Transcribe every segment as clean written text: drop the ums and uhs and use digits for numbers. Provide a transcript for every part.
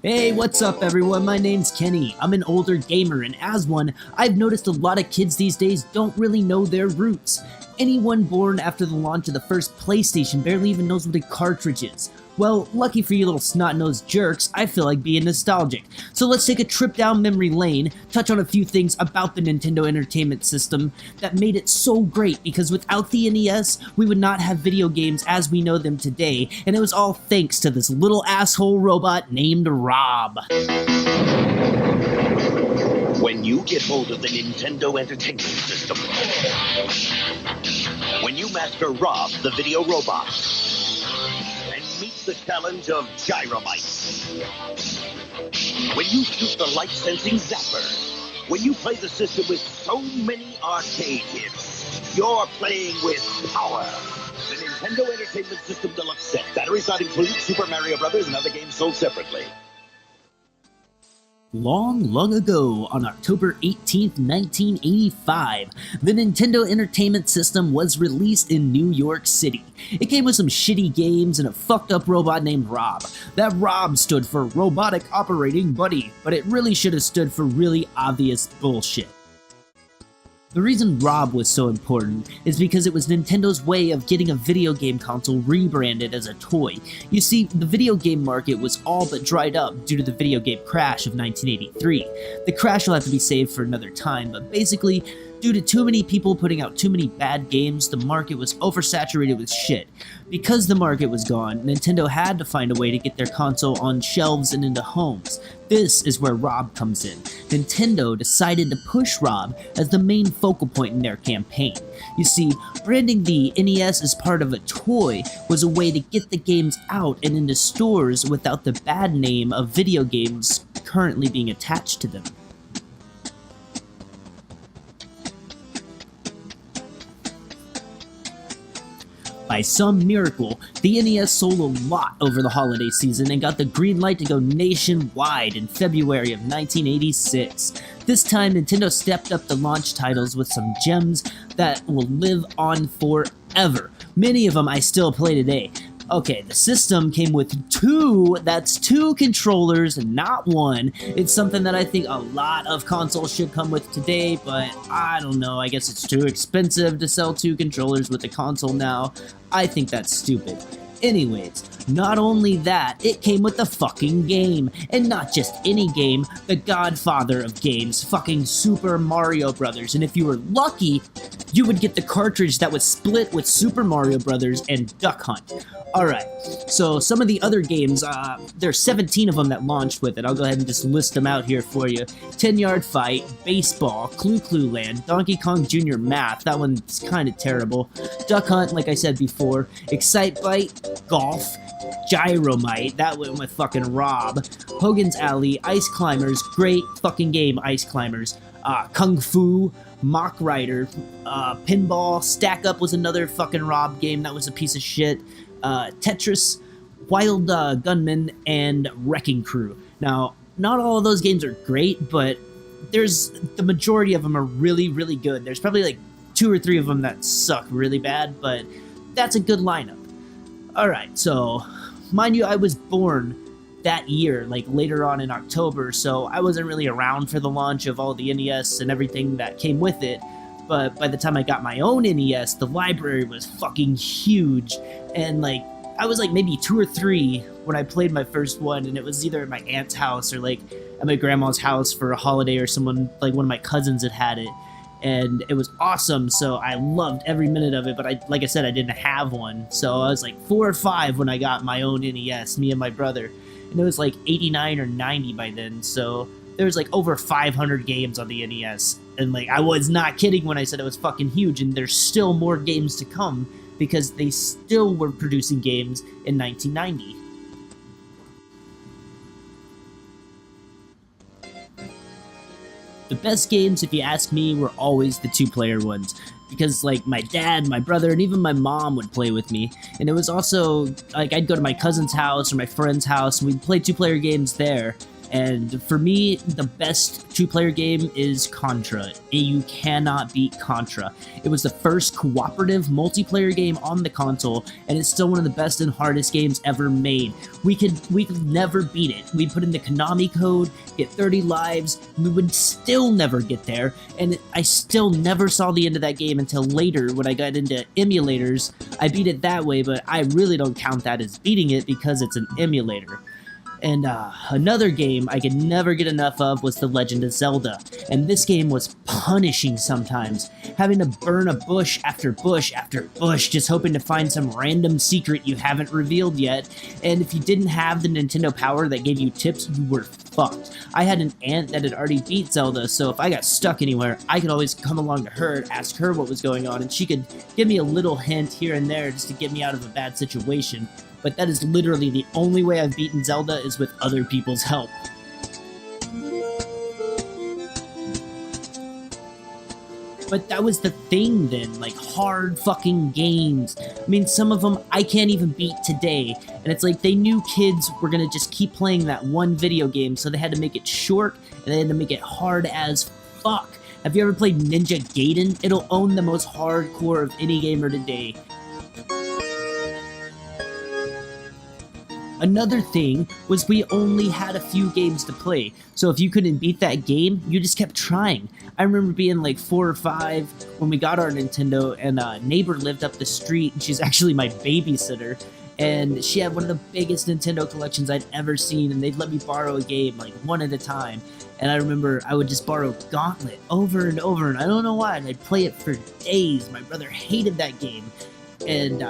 Hey, what's up everyone? My name's Kenny. I'm an older gamer, and as one, I've noticed a lot of kids these days don't really know their roots. Anyone born after the launch of the first PlayStation barely even knows what a cartridge is. Well, lucky for you little snot-nosed jerks, I feel like being nostalgic. So let's take a trip down memory lane, touch on a few things about the Nintendo Entertainment System that made it so great, because without the NES, we would not have video games as we know them today, and it was all thanks to this little asshole robot named Rob. When you get hold of the Nintendo Entertainment System, when you master Rob, the video robot, and meet the challenge of Gyromite, when you shoot the light-sensing zapper, when you play the system with so many arcade hits, you're playing with power. The Nintendo Entertainment System Deluxe Set. Batteries not included, Super Mario Brothers, and other games sold separately. Long ago, on October 18th, 1985, the Nintendo Entertainment System was released in New York City. It came with some shitty games and a fucked up robot named Rob. That Rob stood for Robotic Operating Buddy, but it really should have stood for really obvious bullshit. The reason Rob was so important is because it was Nintendo's way of getting a video game console rebranded as a toy. You see, the video game market was all but dried up due to the video game crash of 1983. The crash will have to be saved for another time, but basically, due to too many people putting out too many bad games, the market was oversaturated with shit. Because the market was gone, Nintendo had to find a way to get their console on shelves and into homes. This is where Rob comes in. Nintendo decided to push Rob as the main focal point in their campaign. You see, branding the NES as part of a toy was a way to get the games out and into stores without the bad name of video games currently being attached to them. By some miracle, the NES sold a lot over the holiday season and got the green light to go nationwide in February of 1986. This time, Nintendo stepped up the launch titles with some gems that will live on forever. Many of them I still play today. Okay, the system came with two controllers, not one. It's something that I think a lot of consoles should come with today, but I don't know, I guess it's too expensive to sell two controllers with a console now. I think that's stupid. Anyways, not only that, it came with the fucking game. And not just any game, the godfather of games, fucking Super Mario Brothers. And if you were lucky, you would get the cartridge that was split with Super Mario Brothers and Duck Hunt. Alright, so some of the other games, there's 17 of them that launched with it. I'll go ahead and just list them out here for you. 10-Yard Fight, Baseball, Clue Land, Donkey Kong Jr. Math, that one's kind of terrible. Duck Hunt, like I said before, Excite Bite, Golf, Gyromite, that went with fucking Rob, Hogan's Alley, Ice Climbers, great fucking game, Ice Climbers, Kung Fu, Mock Rider, Pinball, Stack Up was another fucking Rob game that was a piece of shit, Tetris, Wild Gunman, and Wrecking Crew. Now, not all of those games are great, but the majority of them are really, really good. There's probably like 2 or 3 of them that suck really bad, but that's a good lineup. Alright, so, mind you, I was born that year, like later on in October, so I wasn't really around for the launch of all the NES and everything that came with it, but by the time I got my own NES, the library was fucking huge, and like, I was like maybe 2 or 3 when I played my first one, and it was either at my aunt's house or like at my grandma's house for a holiday, or someone, like one of my cousins had it. And it was awesome, so I loved every minute of it, but like I said, I didn't have one. So I was like 4 or 5 when I got my own NES, me and my brother. And it was like 89 or 90 by then, so there was like over 500 games on the NES. And like, I was not kidding when I said it was fucking huge, and there's still more games to come, because they still were producing games in 1990. The best games, if you ask me, were always the 2-player ones, because like my dad, my brother, and even my mom would play with me, and it was also like I'd go to my cousin's house or my friend's house and we'd play 2-player games there, And for me, the best two-player game is Contra. You cannot beat Contra. It was the first cooperative multiplayer game on the console, and it's still one of the best and hardest games ever made. We could never beat it. We'd put in the Konami code, get 30 lives, we would still never get there, and I still never saw the end of that game until later when I got into emulators. I beat it that way, but I really don't count that as beating it because it's an emulator. And another game I could never get enough of was The Legend of Zelda, and this game was punishing sometimes, having to burn a bush after bush after bush just hoping to find some random secret you haven't revealed yet, and if you didn't have the Nintendo Power that gave you tips, you were fucked. I had an aunt that had already beat Zelda, so if I got stuck anywhere, I could always come along to her and ask her what was going on, and she could give me a little hint here and there just to get me out of a bad situation. But that is literally the only way I've beaten Zelda is with other people's help. But that was the thing then, like hard fucking games. I mean, some of them I can't even beat today. And it's like they knew kids were gonna just keep playing that one video game, so they had to make it short and they had to make it hard as fuck. Have you ever played Ninja Gaiden? It'll own the most hardcore of any gamer today. Another thing was we only had a few games to play, so if you couldn't beat that game, you just kept trying. I remember being like 4 or 5 when we got our Nintendo, and a neighbor lived up the street, and she's actually my babysitter, and she had one of the biggest Nintendo collections I'd ever seen, and they'd let me borrow a game, like one at a time. And I remember I would just borrow Gauntlet over and over, and I don't know why, and I'd play it for days. My brother hated that game. And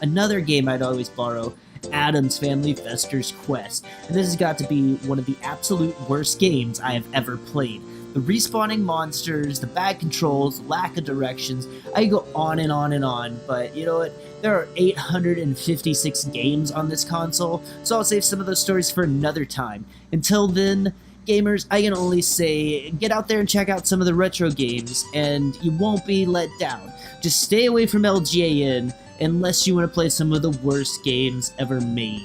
another game I'd always borrow, Addams Family Fester's Quest, and this has got to be one of the absolute worst games I have ever played. The respawning monsters, the bad controls, lack of directions, I could go on and on and on, but you know what? There are 856 games on this console, so I'll save some of those stories for another time. Until then, gamers, I can only say, get out there and check out some of the retro games, and you won't be let down. Just stay away from LGAN, unless you want to play some of the worst games ever made.